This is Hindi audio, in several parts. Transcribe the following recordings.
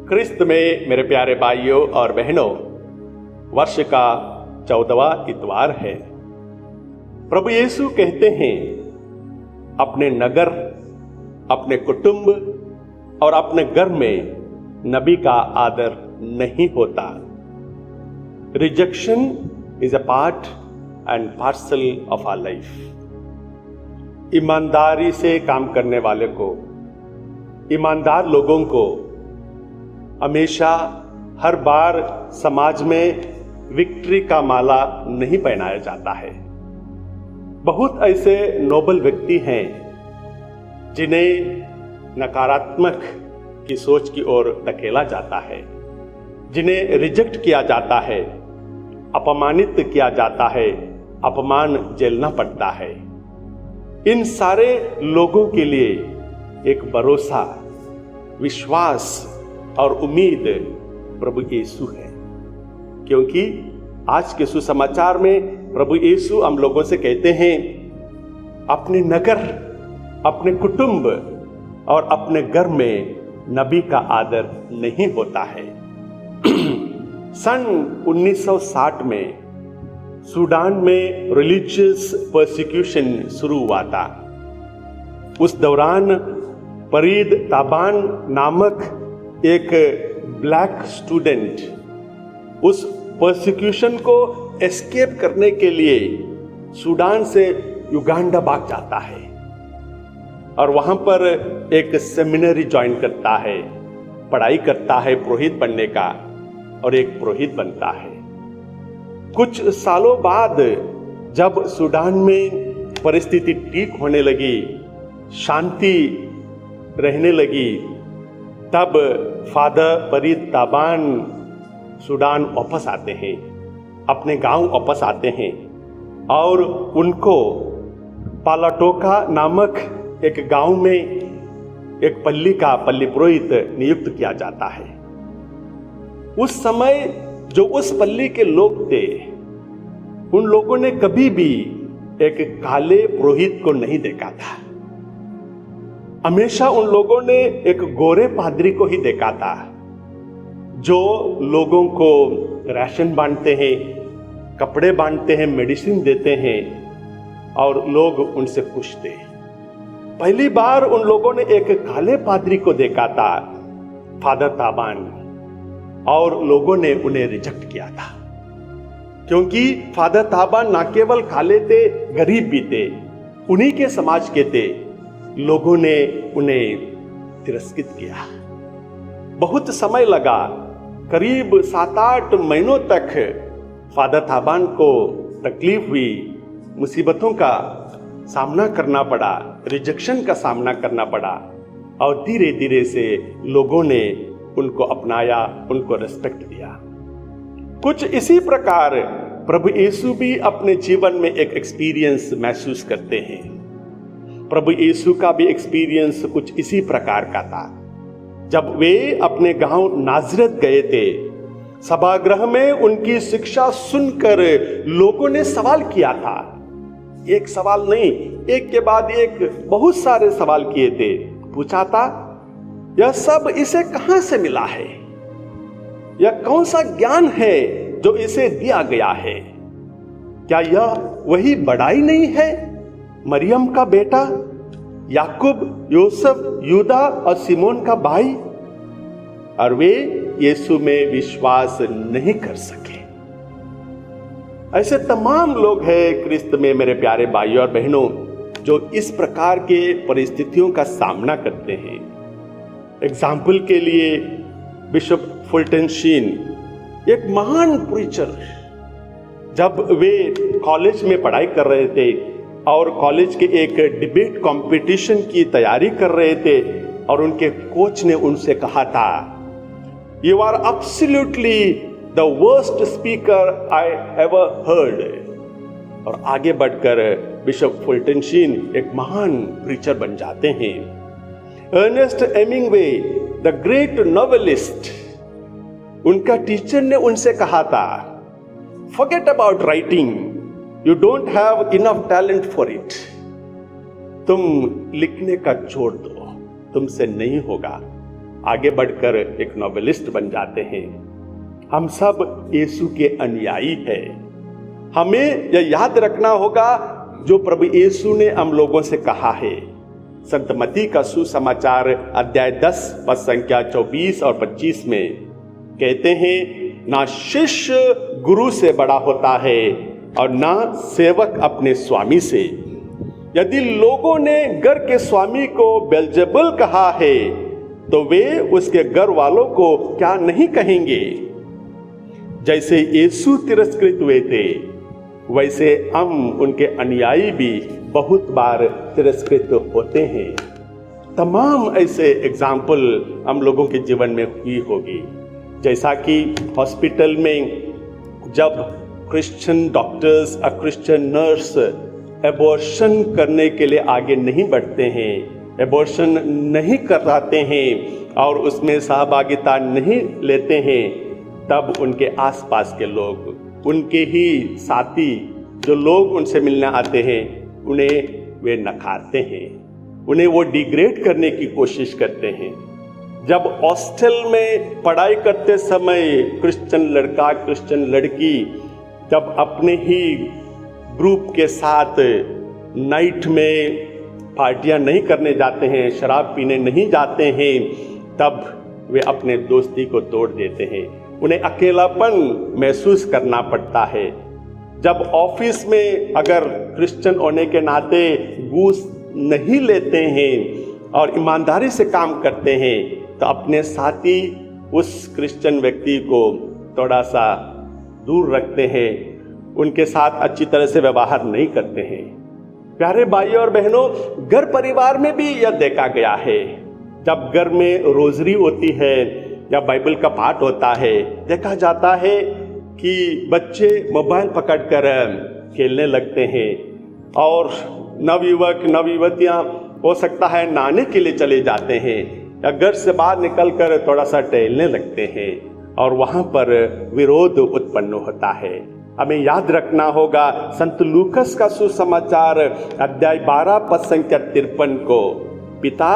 क्रिस्त में मेरे प्यारे भाइयों और बहनों, वर्ष का 14वां इतवार है। प्रभु यीशु कहते हैं, अपने नगर, अपने कुटुंब और अपने घर में नबी का आदर नहीं होता। Rejection is a part and parcel of our life. ईमानदारी से काम करने वाले को, ईमानदार लोगों को हमेशा हर बार समाज में विक्ट्री का माला नहीं पहनाया जाता है। बहुत ऐसे नोबल व्यक्ति हैं जिन्हें नकारात्मक की सोच की ओर धकेला जाता है, जिन्हें रिजेक्ट किया जाता है, अपमानित किया जाता है, अपमान झेलना पड़ता है। इन सारे लोगों के लिए एक भरोसा, विश्वास और उम्मीद प्रभु यीशु है, क्योंकि आज के सुसमाचार में प्रभु यीशु हम लोगों से कहते हैं, अपने नगर, अपने कुटुंब और अपने घर में नबी का आदर नहीं होता है। सन 1960 में सूडान में रिलीजियस परसिक्यूशन शुरू हुआ था। उस दौरान फरीद ताबान नामक एक ब्लैक स्टूडेंट उस परसिक्यूशन को एस्केप करने के लिए सूडान से युगांडा भाग जाता है और वहां पर एक सेमिनरी ज्वाइन करता है, पढ़ाई करता है पुरोहित बनने का, और एक पुरोहित बनता है। कुछ सालों बाद जब सूडान में परिस्थिति ठीक होने लगी, शांति रहने लगी, तब फादर फरीद ताबान सूडान वापस आते हैं, अपने गांव वापस आते हैं और उनको पालाटोका नामक एक गांव में एक पल्ली पुरोहित नियुक्त किया जाता है। उस समय जो उस पल्ली के लोग थे, उन लोगों ने कभी भी एक काले पुरोहित को नहीं देखा था। हमेशा उन लोगों ने एक गोरे पादरी को ही देखा था, जो लोगों को राशन बांटते हैं, कपड़े बांटते हैं, मेडिसिन देते हैं और लोग उनसे खुश थे। पहली बार उन लोगों ने एक काले पादरी को देखा था, फादर ताबान, और लोगों ने उन्हें रिजेक्ट किया था, क्योंकि फादर ताबान ना केवल काले थे, गरीब भी थे, उन्हीं के समाज के थे। लोगों ने उन्हें तिरस्कृत किया। बहुत समय लगा, करीब 7-8 महीनों तक फादर ताबान को तकलीफ हुई, मुसीबतों का सामना करना पड़ा, रिजेक्शन का सामना करना पड़ा, और धीरे धीरे से लोगों ने उनको अपनाया, उनको रिस्पेक्ट दिया। कुछ इसी प्रकार प्रभु यीशु भी अपने जीवन में एक एक्सपीरियंस महसूस करते हैं। प्रभु यीशु का भी एक्सपीरियंस कुछ इसी प्रकार का था। जब वे अपने गांव नाजरत गए थे, सभागृह में उनकी शिक्षा सुनकर लोगों ने सवाल किया था। एक सवाल नहीं, एक के बाद एक बहुत सारे सवाल किए थे। पूछा था, यह सब इसे कहां से मिला है? यह कौन सा ज्ञान है जो इसे दिया गया है? क्या यह वही बड़ाई नहीं है, मरियम का बेटा, याकूब, यूसुफ, यूदा और सिमोन का भाई? और वे यीशु में विश्वास नहीं कर सके। ऐसे तमाम लोग हैं क्रिस्त में मेरे प्यारे भाइयों और बहनों, जो इस प्रकार के परिस्थितियों का सामना करते हैं। एग्जाम्पल के लिए बिशप फुल्टन शीन, एक महान प्रीचर, जब वे कॉलेज में पढ़ाई कर रहे थे और कॉलेज के एक डिबेट कंपटीशन की तैयारी कर रहे थे, और उनके कोच ने उनसे कहा था, you are absolutely the worst speaker I ever heard. और आगे बढ़कर बिशप फुल्टन शीन एक महान प्रीचर बन जाते हैं। Ernest Hemingway, the great novelist, उनका टीचर ने उनसे कहा था, forget about writing, you don't have enough talent for it. तुम लिखने का छोड़ दो, तुमसे नहीं होगा। आगे बढ़कर एक नोवेलिस्ट बन जाते हैं। हम सब यीशु के अनुयायी हैं। हमें यह याद रखना होगा जो प्रभु यीशु ने हम लोगों से कहा है। संत मत्ती का सुसमाचार अध्याय 10 पद संख्या 24 और 25 में कहते हैं, ना शिष्य गुरु से बड़ा होता है और ना सेवक अपने स्वामी से। यदि लोगों ने घर के स्वामी को बेल्जेबुल कहा है तो वे उसके घर वालों को क्या नहीं कहेंगे। जैसे यीशु तिरस्कृत हुए थे वैसे हम उनके अनुयायी भी बहुत बार तिरस्कृत होते हैं। तमाम ऐसे एग्जाम्पल हम लोगों के जीवन में हुई होगी। जैसा कि हॉस्पिटल में जब क्रिश्चियन डॉक्टर्स और क्रिश्चियन नर्स एबॉर्शन करने के लिए आगे नहीं बढ़ते हैं, एबॉर्शन नहीं कराते हैं और उसमें सहभागिता नहीं लेते हैं, तब उनके आसपास के लोग, उनके ही साथी जो लोग उनसे मिलने आते हैं, उन्हें वे नकारते हैं, उन्हें वो डिग्रेड करने की कोशिश करते हैं। जब हॉस्टल में पढ़ाई करते समय क्रिश्चियन लड़का क्रिश्चियन लड़की जब अपने ही ग्रुप के साथ नाइट में पार्टियां नहीं करने जाते हैं, शराब पीने नहीं जाते हैं, तब वे अपने दोस्ती को तोड़ देते हैं। उन्हें अकेलापन महसूस करना पड़ता है। जब ऑफिस में अगर क्रिश्चियन होने के नाते घूस नहीं लेते हैं और ईमानदारी से काम करते हैं तो अपने साथी उस क्रिश्चियन व्यक्ति को थोड़ा सा दूर रखते हैं, उनके साथ अच्छी तरह से व्यवहार नहीं करते हैं। प्यारे भाइयों और बहनों, घर परिवार में भी यह देखा गया है। जब घर में रोजरी होती है या बाइबल का पाठ होता है, देखा जाता है कि बच्चे मोबाइल पकड़कर खेलने लगते हैं और नवयुवक नवयुवतियां हो सकता है नहाने के लिए चले जाते हैं या घर से बाहर निकलकर थोड़ा सा टहलने लगते हैं और वहां पर विरोध उत्पन्न होता है। हमें याद रखना होगा संत लूकस का सुसमाचार अध्याय 12 पद संख्या 53 को, पिता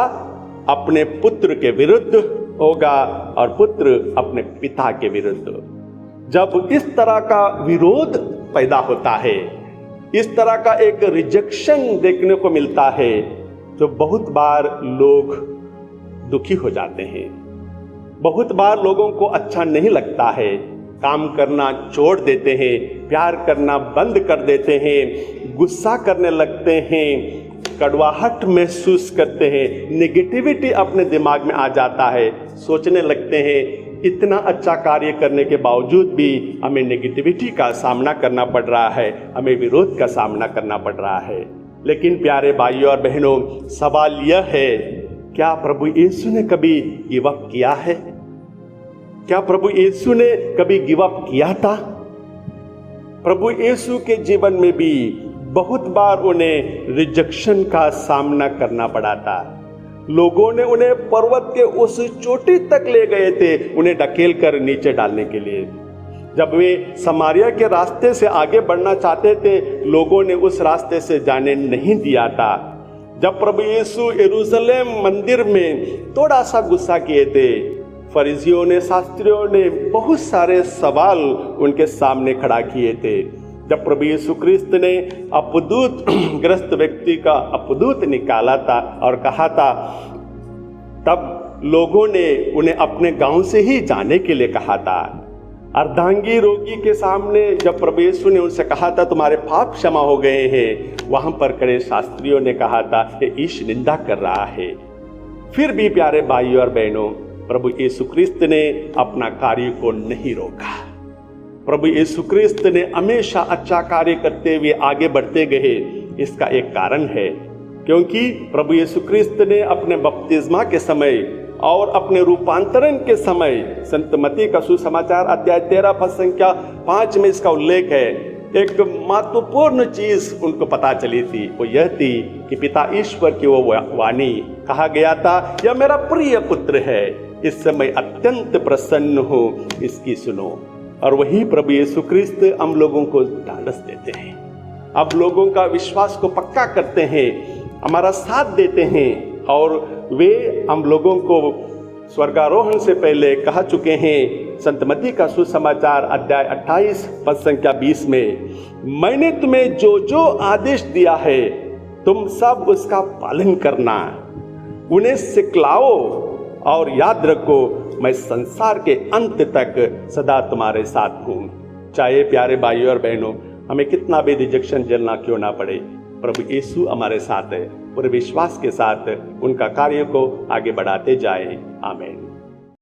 अपने पुत्र के विरुद्ध होगा और पुत्र अपने पिता के विरुद्ध। जब इस तरह का विरोध पैदा होता है, इस तरह का एक रिजेक्शन देखने को मिलता है, तो बहुत बार लोग दुखी हो जाते हैं। बहुत बार लोगों को अच्छा नहीं लगता है, काम करना छोड़ देते हैं, प्यार करना बंद कर देते हैं, गुस्सा करने लगते हैं, कड़वाहट महसूस करते हैं, नेगेटिविटी अपने दिमाग में आ जाता है, सोचने लगते हैं इतना अच्छा कार्य करने के बावजूद भी हमें नेगेटिविटी का सामना करना पड़ रहा है, हमें विरोध का सामना करना पड़ रहा है। लेकिन प्यारे भाइयों और बहनों, सवाल यह है, क्या प्रभु यीशु ने कभी गिव अप किया है? क्या प्रभु यीशु ने कभी गिव अप किया था? प्रभु यीशु के जीवन में भी बहुत बार उन्हें रिजेक्शन का सामना करना पड़ा था। लोगों ने उन्हें पर्वत के उस चोटी तक ले गए थे, उन्हें ढकेल कर नीचे डालने के लिए। जब वे समारिया के रास्ते से आगे बढ़ना चाहते थे, लोगों ने उस रास्ते से जाने नहीं दिया था। जब प्रभु यीशु यरूशलेम मंदिर में थोड़ा सा गुस्सा किए थे, फरीसियों ने, शास्त्रियों ने बहुत सारे सवाल उनके सामने खड़ा किए थे। जब प्रभु यीशु क्रिस्त ने अपदूत ग्रस्त व्यक्ति का अपदूत निकाला था और कहा था, तब लोगों ने उन्हें अपने गांव से ही जाने के लिए कहा था। अर्धांगी रोगी के सामने जब प्रभु यीशु ने उनसे कहा था तुम्हारे पाप क्षमा हो गए हैं, वहां पर खड़े शास्त्रियों ने कहा था कि ईश निंदा कर रहा है। फिर भी प्यारे भाइयों और बहनों, प्रभु यीशु क्रिस्त ने अपना कार्य को नहीं रोका। प्रभु यीशु क्रिस्त ने हमेशा अच्छा कार्य करते हुए आगे बढ़ते गए। इसका एक कारण है, क्योंकि प्रभु यीशु क्रिस्त ने अपने बपतिस्मा के समय और अपने रूपांतरण के समय, संत मत्ती का सुसमाचार अध्याय 13 पद संख्या 5 में इसका उल्लेख है, एक महत्वपूर्ण चीज उनको पता चली थी। वो यह थी कि पिता ईश्वर की वो वाणी, कहा गया था, यह मेरा प्रिय पुत्र है, इस समय अत्यंत प्रसन्न हूं, इसकी सुनो। और वही प्रभु यीशु क्रिस्त हम लोगों को ढांढस देते हैं, अब लोगों का विश्वास को पक्का करते हैं, हमारा साथ देते हैं और वे हम लोगों को स्वर्गारोहण से पहले कह चुके हैं संत मत्ती का सुसमाचार अध्याय 28 पद संख्या 20 में, मैंने तुम्हें जो जो आदेश दिया है तुम सब उसका पालन करना, उन्हें सिखलाओ और याद रखो मैं संसार के अंत तक सदा तुम्हारे साथ हूं। चाहे प्यारे भाइयों और बहनों हमें कितना भी रिजेक्शन झेलना क्यों ना पड़े, प्रभु यीशु हमारे साथ है। पूरे विश्वास के साथ उनका कार्य को आगे बढ़ाते जाएं। आमीन।